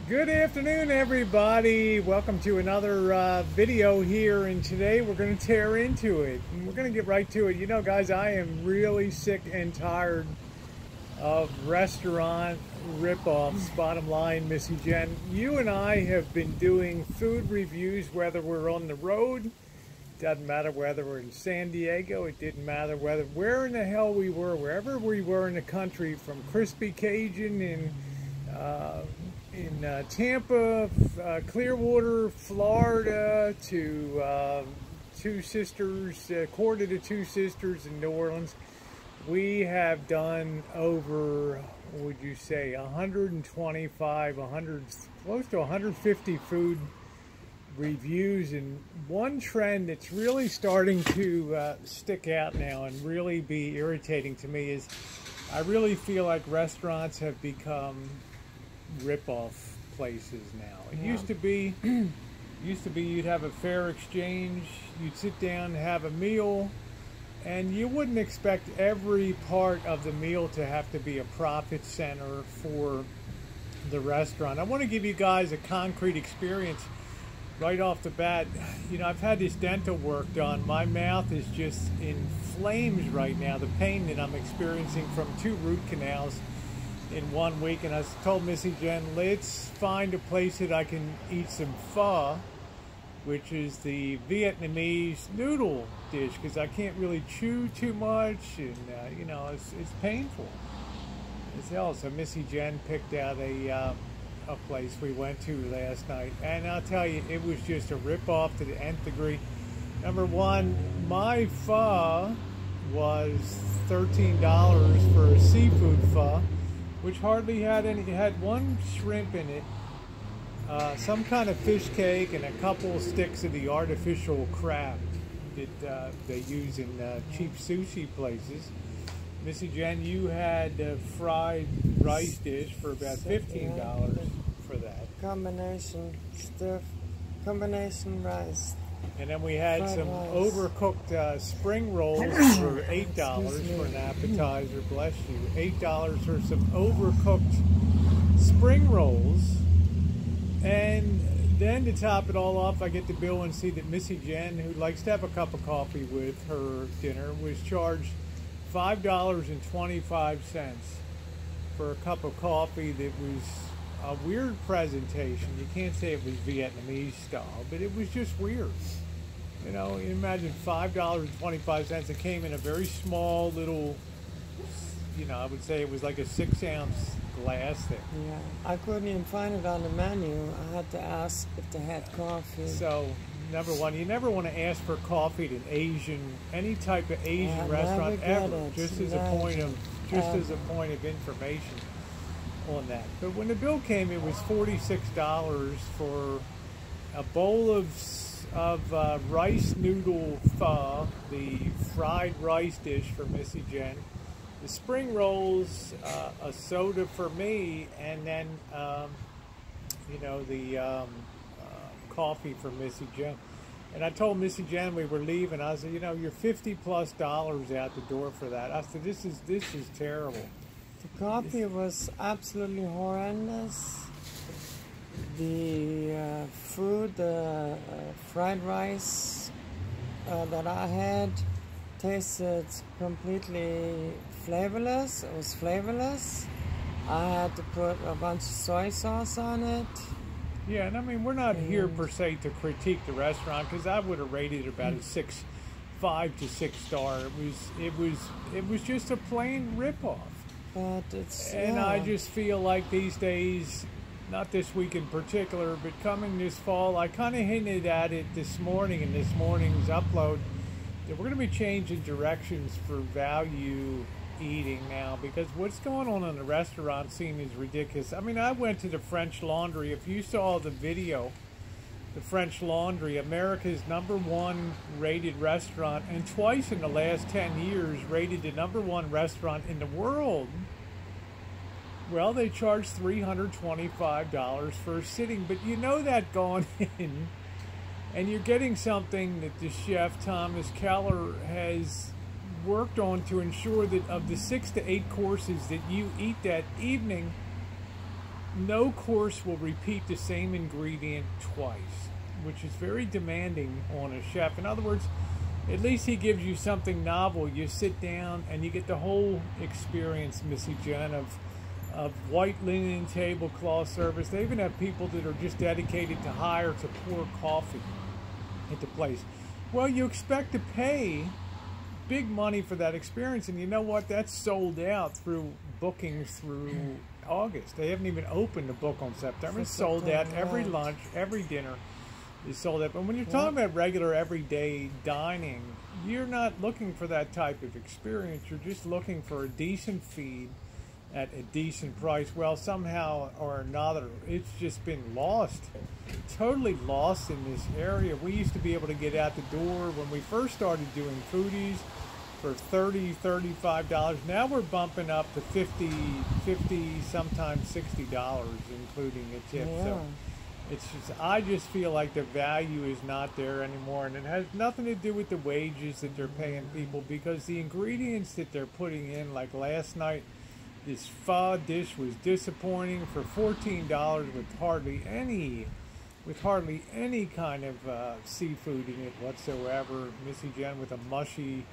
Good afternoon, everybody. Welcome to another video here, and today we're going to tear into it. And we're going to get right to it. You know, guys, I am really sick and tired of restaurant rip-offs. Bottom line, Missy Jen, you and I have been doing food reviews, whether we're on the road. Doesn't matter whether we're in San Diego. It didn't matter where in the hell we were, wherever we were in the country, from Crispy Cajun in Tampa, Clearwater, Florida, to Two Sisters, quarter to Two Sisters in New Orleans. We have done over, would you say, 125, close to 150 food reviews, and one trend that's really starting to stick out now and really be irritating to me is I really feel like restaurants have become rip-off places now. It used to be you'd have a fair exchange, you'd sit down and have a meal, and you wouldn't expect every part of the meal to have to be a profit center for the restaurant. I want to give you guys a concrete experience right off the bat. You know, I've had this dental work done. My mouth is just in flames right now. The pain that I'm experiencing from 2 root canals in 1 week, and I told Missy Jen, let's find a place that I can eat some pho, which is the Vietnamese noodle dish, because I can't really chew too much, and you know, it's painful as hell. So Missy Jen picked out a place we went to last night, and I'll tell you, it was just a rip-off to the nth degree. Number one, my pho was $13 for a seafood pho, which hardly had any. It had 1 shrimp in it, some kind of fish cake, and a couple of sticks of the artificial crab that they use in cheap sushi places. Missy Jen, you had a fried rice dish for about $15 for that. Combination rice. And then we had some overcooked spring rolls for $8 for an appetizer. Bless you. $8 for some overcooked spring rolls. And then to top it all off, I get the bill and see that Missy Jen, who likes to have a cup of coffee with her dinner, was charged $5.25 for a cup of coffee that was a weird presentation. You can't say it was Vietnamese style, but it was just weird. You know, you imagine $5.25. It came in a very small little, you know, I would say it was like a 6-ounce glass thing. Yeah, I couldn't even find it on the menu. I had to ask if they had coffee. So, number one, you never want to ask for coffee at any type of Asian restaurant ever, just as a point of information on that. But when the bill came, it was $46 for a bowl of rice noodle pho, the fried rice dish for Missy Jen, the spring rolls, a soda for me, and then you know, the coffee for Missy Jen. And I told Missy Jen we were leaving. I said, you know, you're $50+ out the door for that. I said, this is terrible. The coffee was absolutely horrendous. The food, the fried rice that I had tasted completely flavorless. It was flavorless. I had to put a bunch of soy sauce on it. Yeah, and I mean, we're not here per se to critique the restaurant, because I would have rated it about a 5 to 6 star. It was just a plain ripoff. But it's, and I just feel like these days, not this week in particular, but coming this fall, I kind of hinted at it this morning in this morning's upload, that we're going to be changing directions for value eating now, because what's going on in the restaurant scene is ridiculous. I mean, I went to the French Laundry. If you saw the video, the French Laundry, America's #1 rated restaurant, and twice in the last 10 years rated the #1 restaurant in the world. Well, they charge $325 for a sitting, but you know that going in, and you're getting something that the chef, Thomas Keller, has worked on to ensure that of the 6 to 8 courses that you eat that evening, no course will repeat the same ingredient twice, which is very demanding on a chef. In other words, at least he gives you something novel. You sit down and you get the whole experience, Missy Jen, of white linen tablecloth service. They even have people that are just dedicated to hire to pour coffee at the place. Well, you expect to pay big money for that experience, and you know what? That's sold out through bookings through August. They haven't even opened the book on September. It's sold out. Every lunch, every dinner is sold out. But when you're talking about regular everyday dining, you're not looking for that type of experience. You're just looking for a decent feed at a decent price. Well, somehow or another, it's just been lost, totally lost in this area. We used to be able to get out the door when we first started doing foodies for $30, $35. Now we're bumping up to $50, sometimes $60, including a tip. Yeah. So it's just, I just feel like the value is not there anymore, and it has nothing to do with the wages that they're paying people, because the ingredients that they're putting in, like last night, this pho dish was disappointing for $14 with hardly any kind of seafood in it whatsoever. Missy Jen with a mushy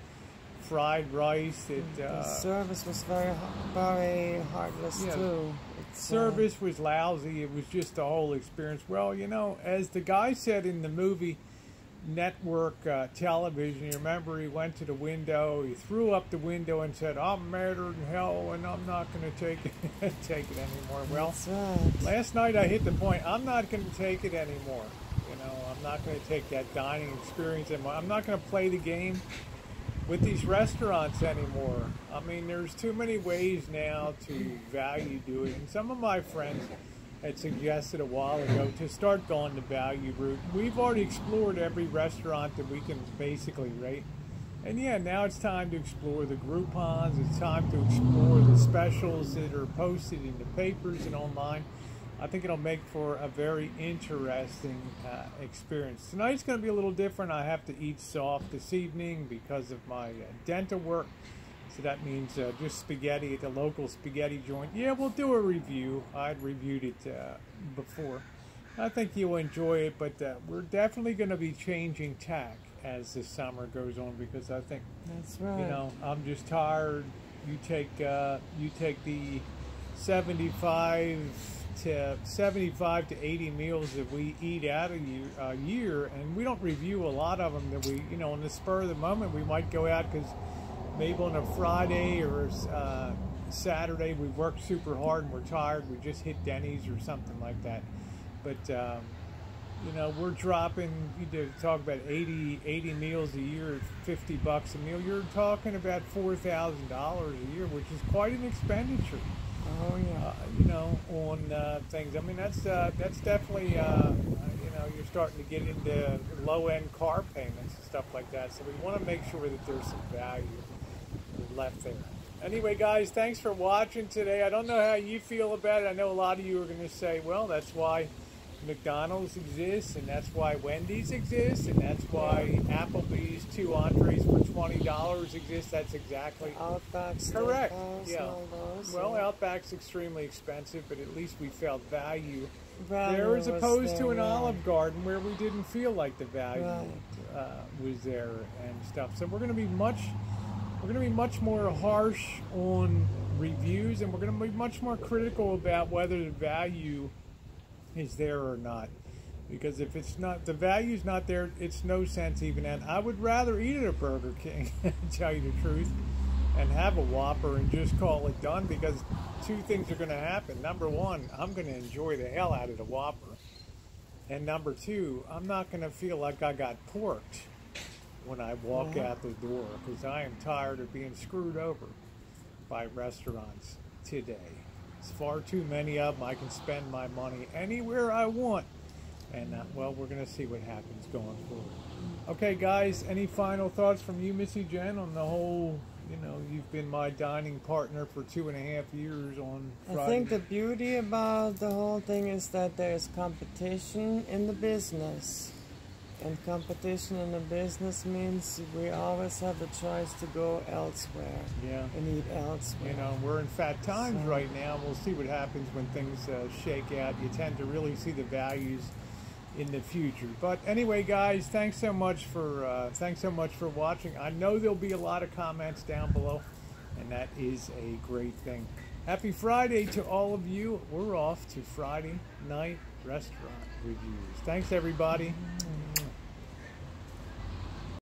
fried rice. The service was very heartless too. Service was lousy. It was just the whole experience. Well, you know, as the guy said in the movie network television, you remember he went to the window, he threw up the window and said, "I'm madder than hell and I'm not going to take it take it anymore." Well, last night I hit the point. I'm not going to take it anymore. You know, I'm not going to take that dining experience anymore. I'm not going to play the game with these restaurants anymore. I mean, there's too many ways now to value do it, and some of my friends had suggested a while ago to start going the value route. We've already explored every restaurant that we can basically rate. And yeah, now it's time to explore the Groupons. It's time to explore the specials that are posted in the papers and online. I think it'll make for a very interesting experience. Tonight's going to be a little different. I have to eat soft this evening because of my dental work. So that means just spaghetti at the local spaghetti joint. Yeah, we'll do a review. I'd reviewed it before. I think you'll enjoy it, but we're definitely going to be changing tack as the summer goes on, because I think, that's right. You know, I'm just tired. You take the 75 to 80 meals that we eat out a year, and we don't review a lot of them that we, you know, on the spur of the moment, we might go out because maybe on a Friday or Saturday we worked super hard and we're tired, we just hit Denny's or something like that. But you know, we're dropping, you talk about 80 meals a year, $50 a meal, you're talking about $4,000 a year, which is quite an expenditure. Oh yeah. You know, on things. I mean, that's definitely you know, you're starting to get into low-end car payments and stuff like that. So we want to make sure that there's some value left there. Anyway, guys, thanks for watching today. I don't know how you feel about it. I know a lot of you are going to say, well, that's why McDonald's exists, and that's why Wendy's exists, and that's why Applebee's 2 entrees for $20 exists. That's exactly Outback's correct. Yeah. Well, Outback's extremely expensive, but at least we felt value there, as opposed to an Olive Garden where we didn't feel like the value was there and stuff. So we're going to be much more harsh on reviews, and we're going to be much more critical about whether the value is there or not. Because if it's not, the value's not there, it's no sense even at. I would rather eat at a Burger King, to tell you the truth, and have a Whopper and just call it done, because 2 things are going to happen. Number 1, I'm going to enjoy the hell out of the Whopper. And number 2, I'm not going to feel like I got porked when I walk out the door, because I am tired of being screwed over by restaurants today. It's far too many of them. I can spend my money anywhere I want. And, well, we're going to see what happens going forward. Okay, guys, any final thoughts from you, Missy Jen, on the whole, you know, you've been my dining partner for 2.5 years on Friday. I think the beauty about the whole thing is that there's competition in the business. And competition in a business means we always have the choice to go elsewhere. Yeah. And eat elsewhere. You know, we're in fat times right now. We'll see what happens when things shake out. You tend to really see the values in the future. But anyway, guys, thanks so much for watching. I know there'll be a lot of comments down below, and that is a great thing. Happy Friday to all of you. We're off to Friday night restaurant reviews. Thanks, everybody.